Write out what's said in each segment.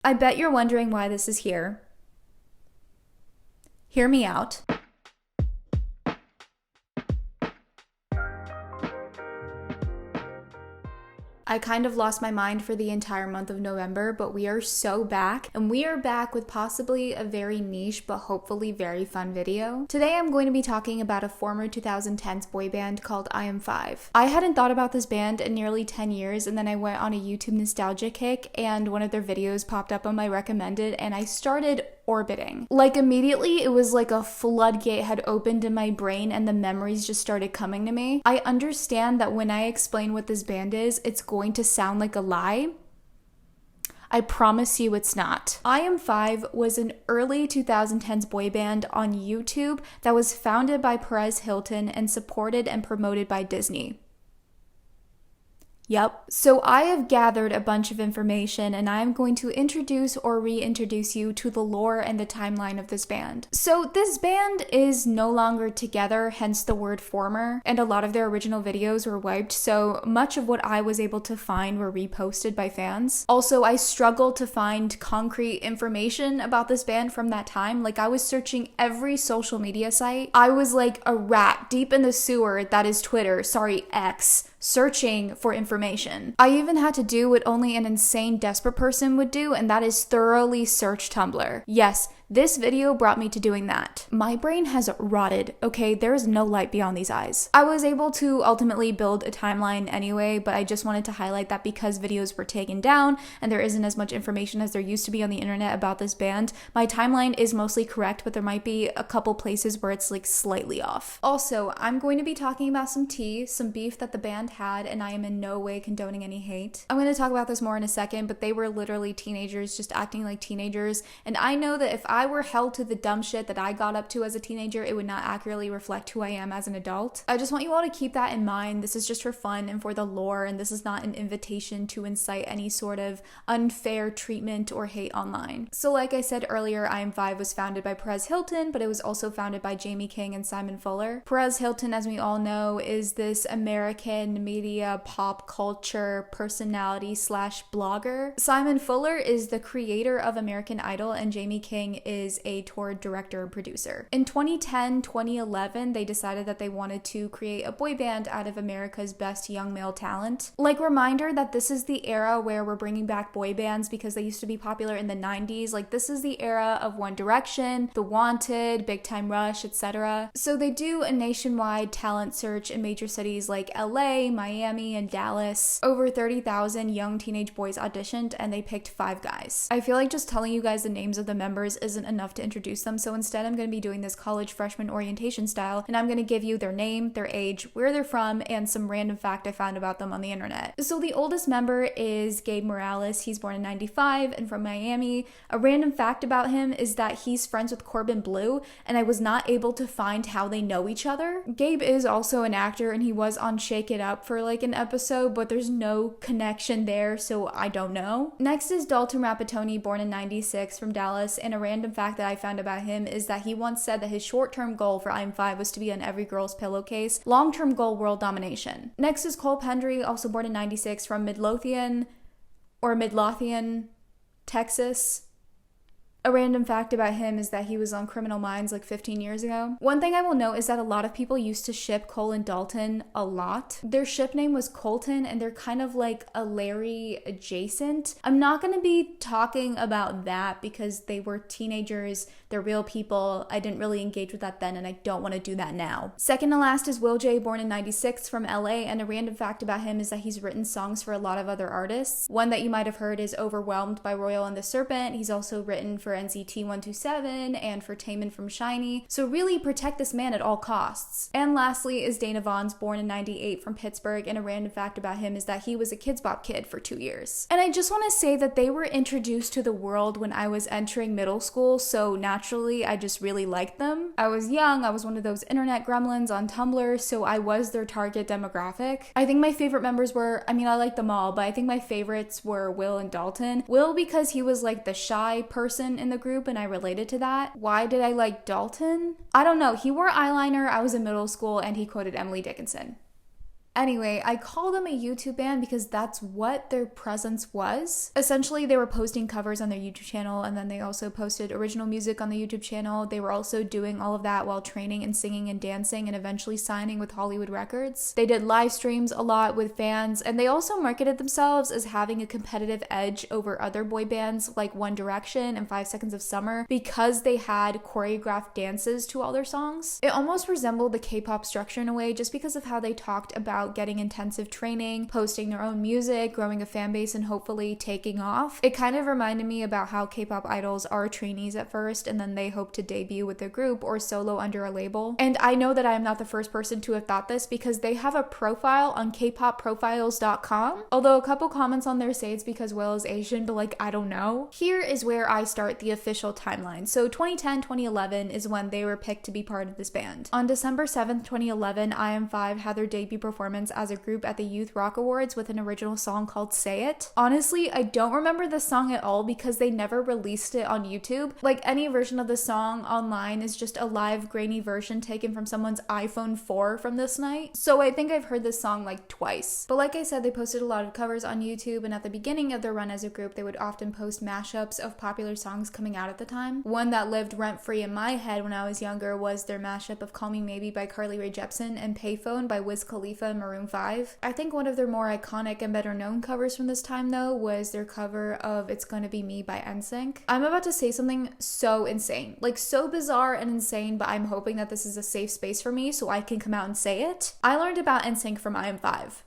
I bet you're wondering why this is here. Hear me out. I kind of lost my mind for the entire month of November, but we are so back, and we are back with possibly a very niche but hopefully very fun video. Today I'm going to be talking about a former 2010s boy band called IM5. I hadn't thought about this band in nearly 10 years, and then I went on a YouTube nostalgia kick and one of their videos popped up on my recommended and I started orbiting. Like immediately, it was like a floodgate had opened in my brain and the memories just started coming to me. I understand that when I explain what this band is, it's going to sound like a lie. I promise you it's not. IM5 was an early 2010s boy band on YouTube that was founded by Perez Hilton and supported and promoted by Disney. Yep. So I have gathered a bunch of information and I'm going to introduce or reintroduce you to the lore and the timeline of this band. So this band is no longer together, hence the word former, and a lot of their original videos were wiped, so much of what I was able to find were reposted by fans. Also, I struggled to find concrete information about this band from that time. Like I was searching every social media site. I was like a rat deep in the sewer that is Twitter, X, searching for information. I even had to do what only an insane, desperate person would do, and that is thoroughly search Tumblr. Yes, this video brought me to doing that. My brain has rotted, okay? There is no light beyond these eyes. I was able to ultimately build a timeline anyway, but I just wanted to highlight that because videos were taken down and there isn't as much information as there used to be on the internet about this band, my timeline is mostly correct, but there might be a couple places where it's like slightly off. Also, I'm going to be talking about some tea, some beef that the band had, and I am in no way condoning any hate. I'm going to talk about this more in a second, but they were literally teenagers just acting like teenagers, and I know that if I were held to the dumb shit that I got up to as a teenager, it would not accurately reflect who I am as an adult. I just want you all to keep that in mind. This is just for fun and for the lore, and this is not an invitation to incite any sort of unfair treatment or hate online. So like I said earlier, IM5 was founded by Perez Hilton, but it was also founded by Jamie King and Simon Fuller. Perez Hilton, as we all know, is this American media pop culture personality / blogger. Simon Fuller is the creator of American Idol, and Jamie King is a tour director and producer. In 2010-2011, they decided that they wanted to create a boy band out of America's best young male talent. Like, reminder that this is the era where we're bringing back boy bands because they used to be popular in the 90s. Like, this is the era of One Direction, The Wanted, Big Time Rush, etc. So they do a nationwide talent search in major cities like LA, Miami, and Dallas. Over 30,000 young teenage boys auditioned and they picked 5 guys. I feel like just telling you guys the names of the members isn't enough to introduce them, so instead I'm going to be doing this college freshman orientation style, and I'm going to give you their name, their age, where they're from, and some random fact I found about them on the internet. So the oldest member is Gabe Morales. He's born in 95 and from Miami. A random fact about him is that he's friends with Corbin Bleu, and I was not able to find how they know each other. Gabe is also an actor, and he was on Shake It Up for like an episode, but there's no connection there, so I don't know. Next is Dalton Rapatoni, born in 96 from Dallas, and a random fact that I found about him is that he once said that his short-term goal for IM5 was to be on every girl's pillowcase, long-term goal world domination. Next is Cole Pendry, also born in 96 from Midlothian, Texas. A random fact about him is that he was on Criminal Minds like 15 years ago. One thing I will note is that a lot of people used to ship Cole and Dalton a lot. Their ship name was Colton, and they're kind of like a Larry adjacent. I'm not going to be talking about that because they were teenagers, they're real people. I didn't really engage with that then, and I don't want to do that now. Second to last is Will J, born in 96 from LA, and a random fact about him is that he's written songs for a lot of other artists. One that you might have heard is Overwhelmed by Royal and the Serpent. He's also written for NCT 127 and for Taemin from SHINee. So really protect this man at all costs. And lastly is Dana Vaughns, born in 98 from Pittsburgh, and a random fact about him is that he was a Kidz Bop kid for 2 years. And I just want to say that they were introduced to the world when I was entering middle school, so naturally I just really liked them. I was young, I was one of those internet gremlins on Tumblr, so I was their target demographic. I think my favorite members were, I like them all, but I think my favorites were Will and Dalton. Will because he was like the shy person in the group and I related to that. Why did I like Dalton? I don't know. He wore eyeliner, I was in middle school, and he quoted Emily Dickinson. Anyway, I call them a YouTube band because that's what their presence was. Essentially, they were posting covers on their YouTube channel, and then they also posted original music on the YouTube channel. They were also doing all of that while training and singing and dancing and eventually signing with Hollywood Records. They did live streams a lot with fans, and they also marketed themselves as having a competitive edge over other boy bands like One Direction and 5 Seconds of Summer because they had choreographed dances to all their songs. It almost resembled the K-pop structure in a way just because of how they talked about getting intensive training, posting their own music, growing a fan base, and hopefully taking off. It kind of reminded me about how K-pop idols are trainees at first and then they hope to debut with a group or solo under a label. And I know that I am not the first person to have thought this because they have a profile on kpopprofiles.com. Although a couple comments on there say it's because Will is Asian, but like, I don't know. Here is where I start the official timeline. So 2010-2011 is when they were picked to be part of this band. On December 7th, 2011, IM5 had their debut performance as a group at the Youth Rock Awards with an original song called Say It. Honestly, I don't remember the song at all because they never released it on YouTube. Like, any version of the song online is just a live grainy version taken from someone's iPhone 4 from this night. So I think I've heard this song like twice. But like I said, they posted a lot of covers on YouTube, and at the beginning of their run as a group, they would often post mashups of popular songs coming out at the time. One that lived rent-free in my head when I was younger was their mashup of Call Me Maybe by Carly Rae Jepsen and Payphone by Wiz Khalifa and Maroon 5. I think one of their more iconic and better known covers from this time though was their cover of It's Gonna Be Me by NSYNC. I'm about to say something so insane, like so bizarre and insane, but I'm hoping that this is a safe space for me so I can come out and say it. I learned about NSYNC from IM5.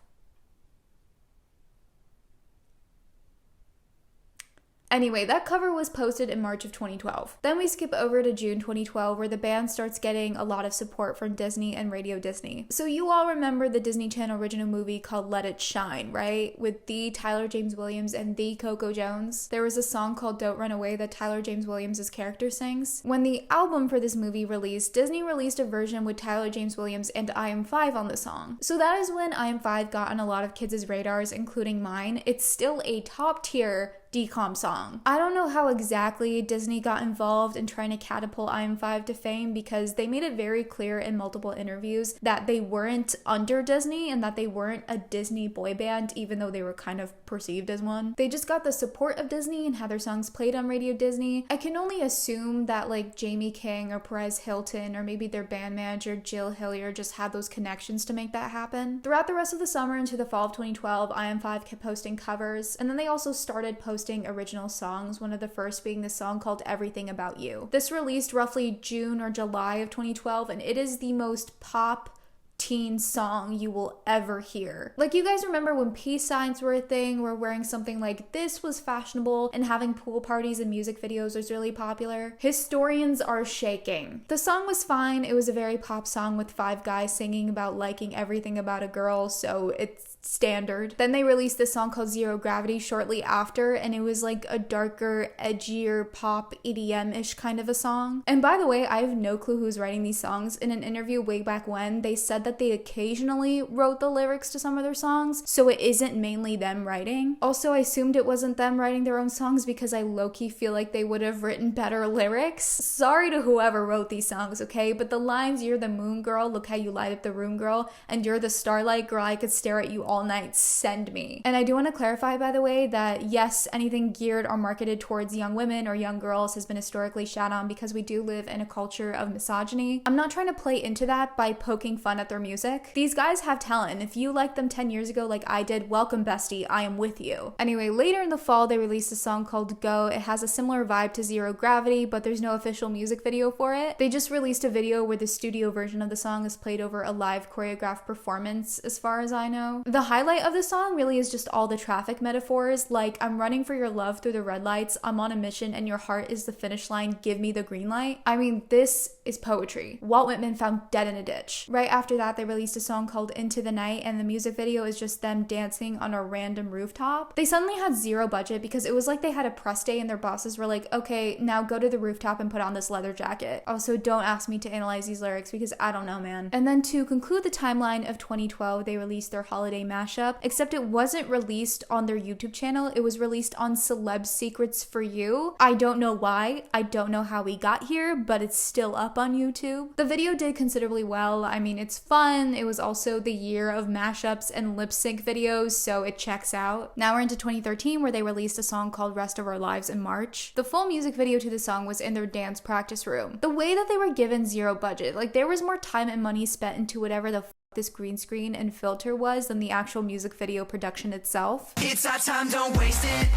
Anyway, that cover was posted in March of 2012. Then we skip over to June 2012 where the band starts getting a lot of support from Disney and Radio Disney. So you all remember the Disney Channel original movie called Let It Shine, right? With the Tyler James Williams and the Coco Jones. There was a song called Don't Run Away that Tyler James Williams' character sings. When the album for this movie released, Disney released a version with Tyler James Williams and IM5 on the song. So that is when IM5 got on a lot of kids' radars, including mine. It's still a top tier DCOM song. I don't know how exactly Disney got involved in trying to catapult IM5 to fame because they made it very clear in multiple interviews that they weren't under Disney and that they weren't a Disney boy band even though they were kind of perceived as one. They just got the support of Disney and had their songs played on Radio Disney. I can only assume that like Jamie King or Perez Hilton or maybe their band manager Jill Hillier just had those connections to make that happen. Throughout the rest of the summer into the fall of 2012, IM5 kept posting covers, and then they also started posting original songs, one of the first being the song called Everything About You. This released roughly June or July of 2012, and it is the most pop teen song you will ever hear. Like, you guys remember when peace signs were a thing, where wearing something like this was fashionable and having pool parties and music videos was really popular? Historians are shaking. The song was fine. It was a very pop song with 5 guys singing about liking everything about a girl, so it's standard. Then they released this song called Zero Gravity shortly after, and it was like a darker, edgier, pop, EDM-ish kind of a song. And by the way, I have no clue who's writing these songs. In an interview way back when, they said that they occasionally wrote the lyrics to some of their songs, so it isn't mainly them writing. Also, I assumed it wasn't them writing their own songs because I low-key feel like they would have written better lyrics. Sorry to whoever wrote these songs, okay? But the lines, "You're the moon girl, look how you light up the room girl," and "You're the starlight girl, I could stare at you all night, send me." And I do want to clarify, by the way, that yes, anything geared or marketed towards young women or young girls has been historically shat on because we do live in a culture of misogyny. I'm not trying to play into that by poking fun at their music. These guys have talent, and if you liked them 10 years ago like I did, welcome bestie, I am with you. Anyway, later in the fall they released a song called Go. It has a similar vibe to Zero Gravity, but there's no official music video for it. They just released a video where the studio version of the song is played over a live choreographed performance, as far as I know. The highlight of the song really is just all the traffic metaphors, like "I'm running for your love through the red lights, I'm on a mission and your heart is the finish line, give me the green light." I mean, this is poetry. Walt Whitman found dead in a ditch. Right after that, they released a song called Into the Night, and the music video is just them dancing on a random rooftop. They suddenly had zero budget because it was like they had a press day and their bosses were like, "Okay, now go to the rooftop and put on this leather jacket." Also, don't ask me to analyze these lyrics because I don't know, man. And then to conclude the timeline of 2012, they released their holiday mashup, except it wasn't released on their YouTube channel. It was released on Celeb Secrets For You. I don't know why. I don't know how we got here, but it's still up on YouTube. The video did considerably well. I mean, it's fun. It was also the year of mashups and lip sync videos, so it checks out. Now we're into 2013, where they released a song called Rest of Our Lives in March. The full music video to the song was in their dance practice room. The way that they were given zero budget, like there was more time and money spent into whatever the this green screen and filter was than the actual music video production itself. It's our time, don't waste it.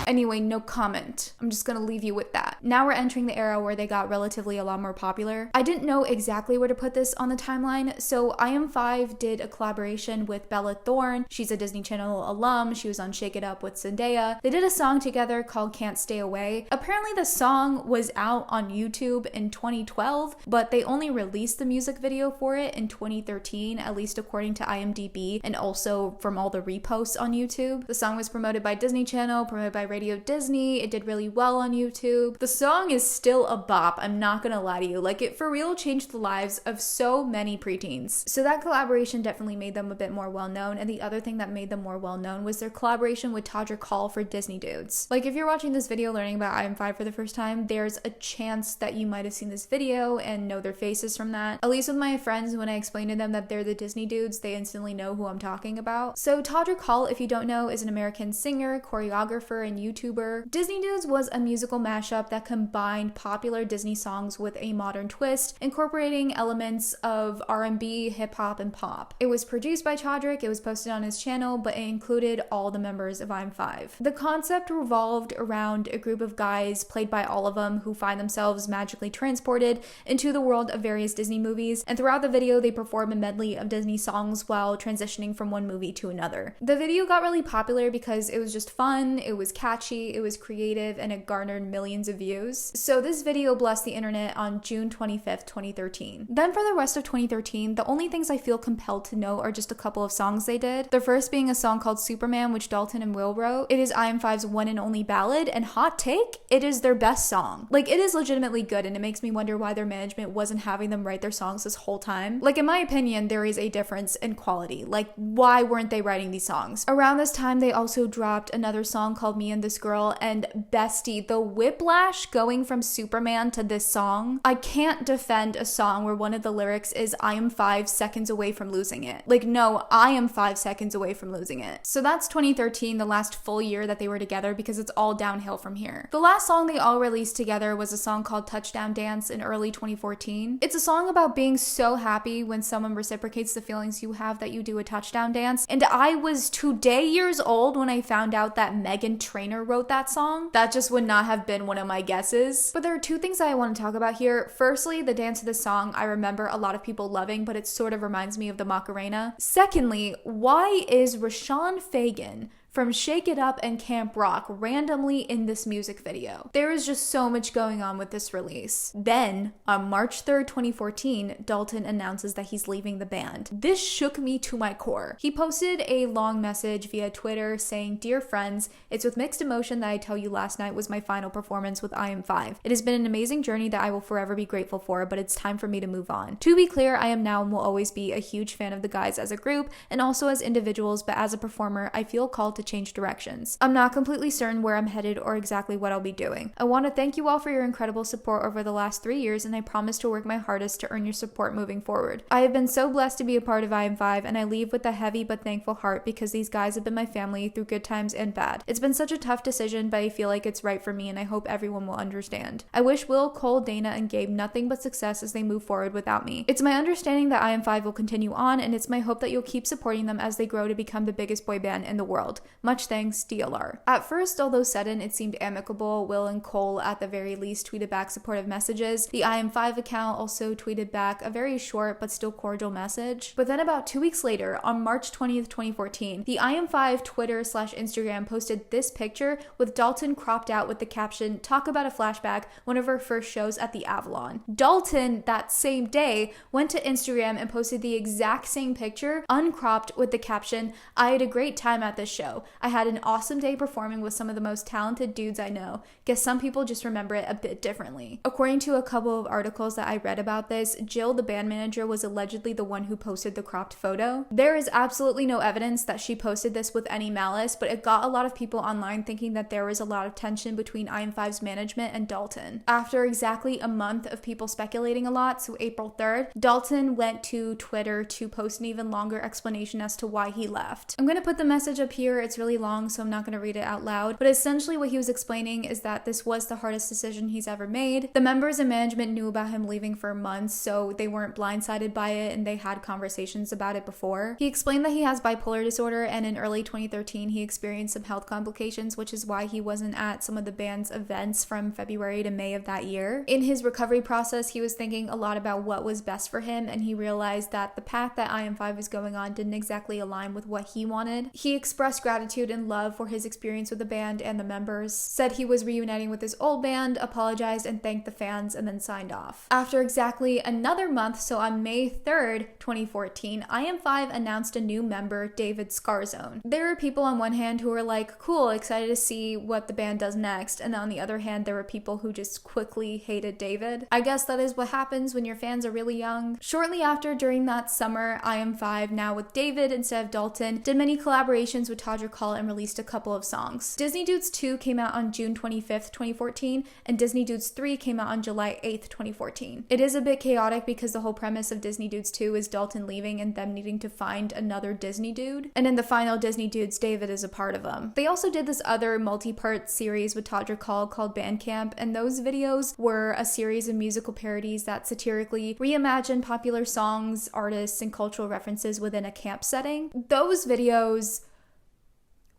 Anyway, no comment. I'm just gonna leave you with that. Now we're entering the era where they got relatively a lot more popular. I didn't know exactly where to put this on the timeline, so IM5 did a collaboration with Bella Thorne. She's a Disney Channel alum. She was on Shake It Up with Zendaya. They did a song together called Can't Stay Away. Apparently the song was out on YouTube in 2012, but they only released the music video for it in 2013, at least according to IMDb, and also from all the reposts on YouTube. The song was promoted by Disney Channel, promoted by Radio Disney. It did really well on YouTube. The song is still a bop, I'm not gonna lie to you. Like, it for real changed the lives of so many preteens. So that collaboration definitely made them a bit more well-known, and the other thing that made them more well-known was their collaboration with Todrick Hall for Disney Dudes. Like, if you're watching this video learning about IM5 for the first time, there's a chance that you might have seen this video and know their faces from that. At least with my friends, when I explain to them that they're the Disney Dudes, they instantly know who I'm talking about. So Todrick Hall, if you don't know, is an American singer, choreographer, and YouTuber. Disney Dudes was a musical mashup that combined popular Disney songs with a modern twist, incorporating elements of R&B, hip-hop, and pop. It was produced by Todrick, it was posted on his channel, but it included all the members of IM5. The concept revolved around a group of guys, played by all of them, who find themselves magically transported into the world of various Disney movies, and throughout the video they perform a medley of Disney songs while transitioning from one movie to another. The video got really popular because it was just fun, it was catchy, it was creative, and it garnered millions of views. So this video blessed the internet on June 25th, 2013. Then for the rest of 2013, the only things I feel compelled to note are just a couple of songs they did. The first being a song called Superman, which Dalton and Will wrote. It is IM5's one and only ballad, and hot take, it is their best song. Like, it is legitimately good, and it makes me wonder why their management wasn't having them write their songs this whole time. Like, in my opinion, there is a difference in quality. Like, why weren't they writing these songs? Around this time, they also dropped another song called Me and This Girl, and bestie, the whiplash going from Superman to this song. I can't defend a song where one of the lyrics is I am 5 seconds away from losing it. Like, no, I am 5 seconds away from losing it. So that's 2013, the last full year that they were together, because it's all downhill from here. The last song they all released together was a song called Touchdown Dance in early 2014. It's a song about being so happy when someone reciprocates the feelings you have that you do a touchdown dance. And I was today years old when I found out that Meghan Trainor wrote that song. That just would not have been one of my guesses. But there are two things that I want to talk about here. Firstly, the dance of the song I remember a lot of people loving, but it sort of reminds me of the Macarena. Secondly, why is Rashawn Fagan from Shake It Up and Camp Rock randomly in this music video? There is just so much going on with this release. Then, on March 3rd, 2014, Dalton announces that he's leaving the band. This shook me to my core. He posted a long message via Twitter saying, "Dear friends, it's with mixed emotion that I tell you last night was my final performance with IM5. It has been an amazing journey that I will forever be grateful for, but it's time for me to move on. To be clear, I am now and will always be a huge fan of the guys as a group and also as individuals, but as a performer, I feel called to change directions. I'm not completely certain where I'm headed or exactly what I'll be doing. I want to thank you all for your incredible support over the last 3 years, and I promise to work my hardest to earn your support moving forward. I have been so blessed to be a part of IM5, and I leave with a heavy but thankful heart because these guys have been my family through good times and bad. It's been such a tough decision, but I feel like it's right for me, and I hope everyone will understand. I wish Will, Cole, Dana, and Gabe nothing but success as they move forward without me. It's my understanding that IM5 will continue on, and it's my hope that you'll keep supporting them as they grow to become the biggest boy band in the world. Much thanks, DLR." At first, although sudden, it seemed amicable. Will and Cole, at the very least, tweeted back supportive messages. The IM5 account also tweeted back a very short but still cordial message. But then about 2 weeks later, on March 20th, 2014, the IM5 Twitter/Instagram posted this picture with Dalton cropped out with the caption, "Talk about a flashback, one of our first shows at the Avalon." Dalton, that same day, went to Instagram and posted the exact same picture, uncropped, with the caption, "I had a great time at this show. show. I had an awesome day performing with some of the most talented dudes I know. Guess some people just remember it a bit differently. According to a couple of articles that I read about this, Jill, the band manager, was allegedly the one who posted the cropped photo. There is absolutely no evidence that she posted this with any malice, but it got a lot of people online thinking that there was a lot of tension between IM5's management and Dalton. After exactly a month of people speculating a lot, so April 3rd, Dalton went to Twitter to post an even longer explanation as to why he left. I'm going to put the message up here. It's really long, so I'm not going to read it out loud, but essentially what he was explaining is that this was the hardest decision he's ever made. The members and management knew about him leaving for months, so they weren't blindsided by it, and they had conversations about it before. He explained that he has bipolar disorder, and in early 2013 he experienced some health complications, which is why he wasn't at some of the band's events from February to May of that year. In his recovery process, he was thinking a lot about what was best for him, and he realized that the path that IM5 was going on didn't exactly align with what he wanted. He expressed gratitude and love for his experience with the band and the members, said he was reuniting with his old band, apologized and thanked the fans, and then signed off. After exactly another month, so on May 3rd, 2014, IM5 announced a new member, David Scarzone. There were people on one hand who were like, cool, excited to see what the band does next, and on the other hand, there were people who just quickly hated David. I guess that is what happens when your fans are really young. Shortly after, during that summer, IM5, now with David instead of Dalton, did many collaborations with Todrick Hall and released a couple of songs. Disney Dudes 2 came out on June 25th, 2014, and Disney Dudes 3 came out on July 8th, 2014. It is a bit chaotic because the whole premise of Disney Dudes 2 is Dalton leaving and them needing to find another Disney dude, and in the final Disney Dudes, David is a part of them. They also did this other multi-part series with Todrick Hall called Bandcamp, and those videos were a series of musical parodies that satirically reimagined popular songs, artists, and cultural references within a camp setting. Those videos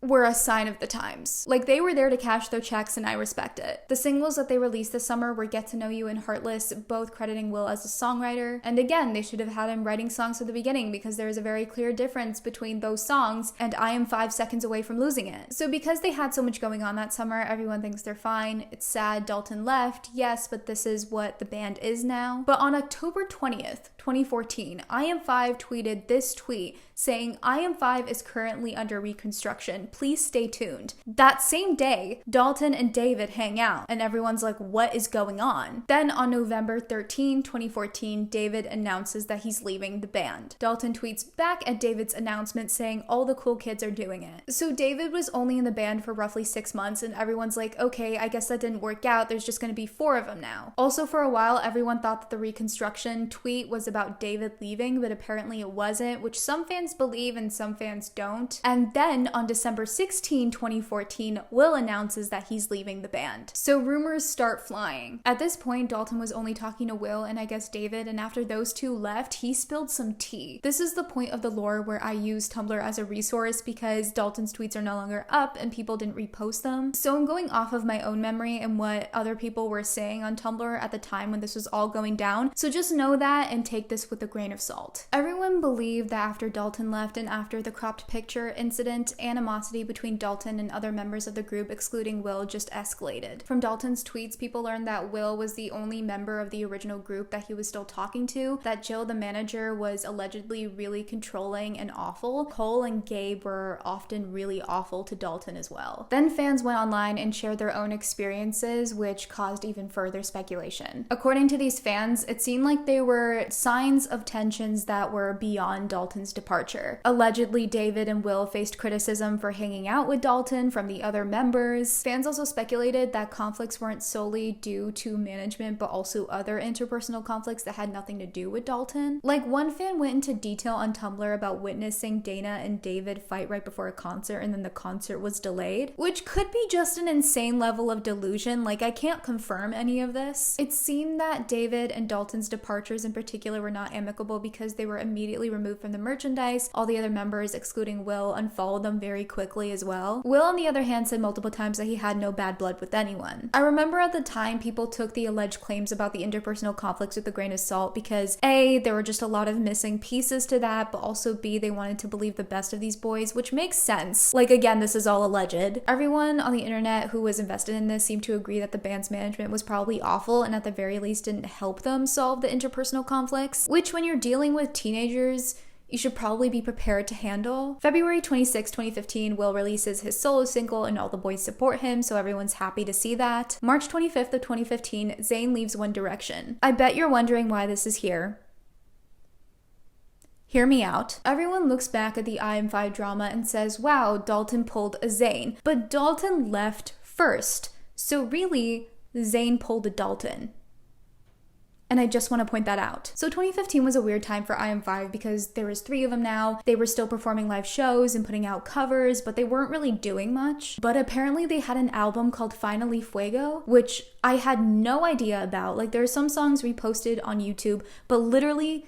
were a sign of the times. Like, they were there to cash their checks, and I respect it. The singles that they released this summer were Get to Know You and Heartless, both crediting Will as a songwriter. And again, they should have had him writing songs at the beginning because there is a very clear difference between those songs and I Am 5 Seconds Away from Losing It. So because they had so much going on that summer, everyone thinks they're fine. It's sad Dalton left, yes, but this is what the band is now. But on October 20th, 2014, IM5 tweeted this tweet saying, IM5 is currently under reconstruction. Please stay tuned. That same day, Dalton and David hang out, and everyone's like, what is going on? Then on November 13, 2014, David announces that he's leaving the band. Dalton tweets back at David's announcement saying all the cool kids are doing it. So David was only in the band for roughly 6 months, and everyone's like, okay, I guess that didn't work out. There's just going to be 4 of them now. Also, for a while, everyone thought that the Reconstruction tweet was about David leaving, but apparently it wasn't, which some fans believe and some fans don't. And then on December 16, 2014, Will announces that he's leaving the band. So rumors start flying. At this point, Dalton was only talking to Will and I guess David, and after those two left, he spilled some tea. This is the point of the lore where I use Tumblr as a resource because Dalton's tweets are no longer up and people didn't repost them. So I'm going off of my own memory and what other people were saying on Tumblr at the time when this was all going down. So just know that and take this with a grain of salt. Everyone believed that after Dalton left and after the cropped picture incident, animosity between Dalton and other members of the group, excluding Will, just escalated. From Dalton's tweets, people learned that Will was the only member of the original group that he was still talking to, that Jill, the manager, was allegedly really controlling and awful. Cole and Gabe were often really awful to Dalton as well. Then fans went online and shared their own experiences, which caused even further speculation. According to these fans, it seemed like they were signs of tensions that were beyond Dalton's departure. Allegedly, David and Will faced criticism for hanging out with Dalton from the other members. Fans also speculated that conflicts weren't solely due to management, but also other interpersonal conflicts that had nothing to do with Dalton. Like, one fan went into detail on Tumblr about witnessing Dana and David fight right before a concert and then the concert was delayed, which could be just an insane level of delusion. Like, I can't confirm any of this. It seemed that David and Dalton's departures in particular were not amicable because they were immediately removed from the merchandise. All the other members, excluding Will, unfollowed them very quickly as well. Will, on the other hand, said multiple times that he had no bad blood with anyone. I remember at the time people took the alleged claims about the interpersonal conflicts with a grain of salt because A, there were just a lot of missing pieces to that, but also B, they wanted to believe the best of these boys, which makes sense. Like, again, this is all alleged. Everyone on the internet who was invested in this seemed to agree that the band's management was probably awful and at the very least didn't help them solve the interpersonal conflicts, which when you're dealing with teenagers, you should probably be prepared to handle. February 26, 2015, Will releases his solo single and all the boys support him, so everyone's happy to see that. March 25th of 2015, Zayn leaves One Direction. I bet you're wondering why this is here. Hear me out. Everyone looks back at the IM5 drama and says, wow, Dalton pulled a Zayn. But Dalton left first. So really, Zayn pulled a Dalton. And I just want to point that out. So 2015 was a weird time for IM5 because there was 3 of them now. They were still performing live shows and putting out covers, but they weren't really doing much. But apparently they had an album called Finally Fuego, which I had no idea about. Like, there are some songs reposted on YouTube, but literally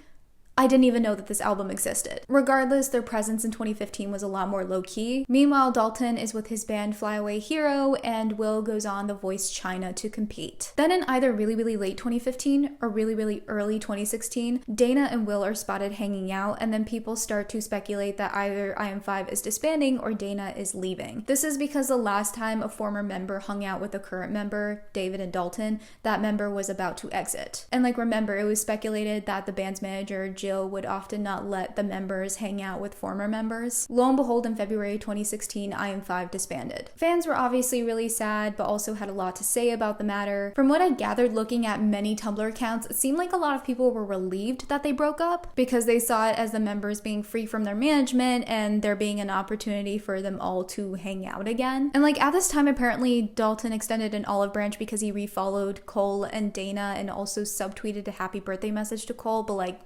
I didn't even know that this album existed. Regardless, their presence in 2015 was a lot more low-key. Meanwhile, Dalton is with his band Flyaway Hero, and Will goes on The Voice China to compete. Then in either really, really late 2015 or really, really early 2016, Dana and Will are spotted hanging out, and then people start to speculate that either IM5 is disbanding or Dana is leaving. This is because the last time a former member hung out with a current member, David and Dalton, that member was about to exit. And like, remember, it was speculated that the band's manager, Jill, would often not let the members hang out with former members. Lo and behold, in February 2016, IM5 disbanded. Fans were obviously really sad, but also had a lot to say about the matter. From what I gathered looking at many Tumblr accounts, it seemed like a lot of people were relieved that they broke up because they saw it as the members being free from their management and there being an opportunity for them all to hang out again. And like, at this time, apparently Dalton extended an olive branch because he refollowed Cole and Dana and also subtweeted a happy birthday message to Cole, but like,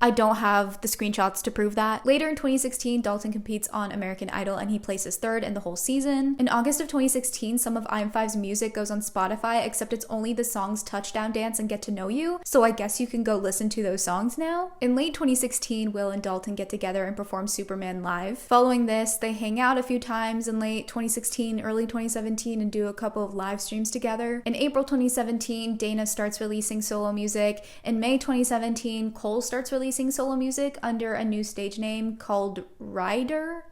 I don't have the screenshots to prove that. Later in 2016, Dalton competes on American Idol and he places 3rd in the whole season. In August of 2016, some of IM5's music goes on Spotify, except it's only the songs Touchdown Dance and Get to Know You, so I guess you can go listen to those songs now. In late 2016, Will and Dalton get together and perform Superman live. Following this, they hang out a few times in late 2016, early 2017, and do a couple of live streams together. In April 2017, Dana starts releasing solo music. In May 2017, Cole starts releasing solo music under a new stage name called Ryder,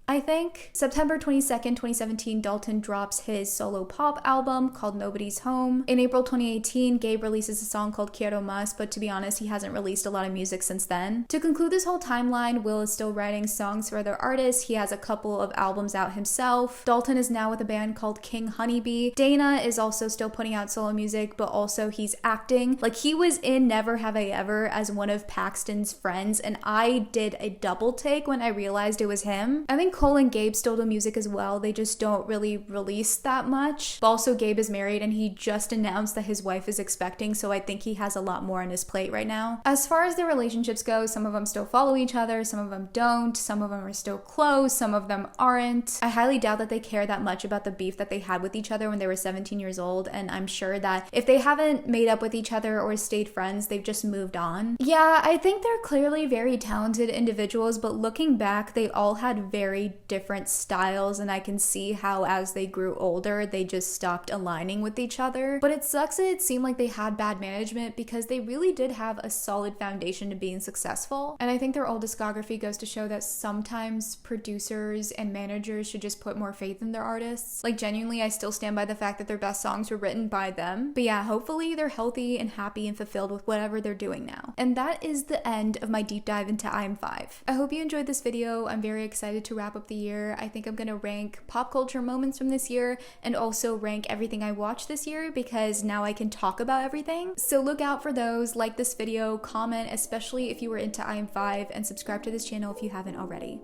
I think. September 22nd, 2017, Dalton drops his solo pop album called Nobody's Home. In April 2018, Gabe releases a song called Quiero Más, but to be honest, he hasn't released a lot of music since then. To conclude this whole timeline, Will is still writing songs for other artists. He has a couple of albums out himself. Dalton is now with a band called King Honeybee. Dana is also still putting out solo music, but also he's acting. Like, he was in Never Have I Ever as one of Paxton's friends, and I did a double take when I realized it was him. I think Cole and Gabe still do music as well. They just don't really release that much. But also, Gabe is married and he just announced that his wife is expecting, so I think he has a lot more on his plate right now. As far as their relationships go, some of them still follow each other, some of them don't, some of them are still close, some of them aren't. I highly doubt that they care that much about the beef that they had with each other when they were 17 years old, and I'm sure that if they haven't made up with each other or stayed friends, they've just moved on. Yeah, I think they're clearly very talented individuals, but looking back, they all had very different styles, and I can see how as they grew older they just stopped aligning with each other. But it sucks that it seemed like they had bad management because they really did have a solid foundation to being successful, and I think their old discography goes to show that sometimes producers and managers should just put more faith in their artists. Like, genuinely, I still stand by the fact that their best songs were written by them. But yeah, hopefully they're healthy and happy and fulfilled with whatever they're doing now. And that is the end of my deep dive into IM5. I hope you enjoyed this video. I'm very excited to wrap up the year. I think I'm gonna rank pop culture moments from this year and also rank everything I watched this year because now I can talk about everything. So look out for those, like this video, comment, especially if you were into IM5, and subscribe to this channel if you haven't already.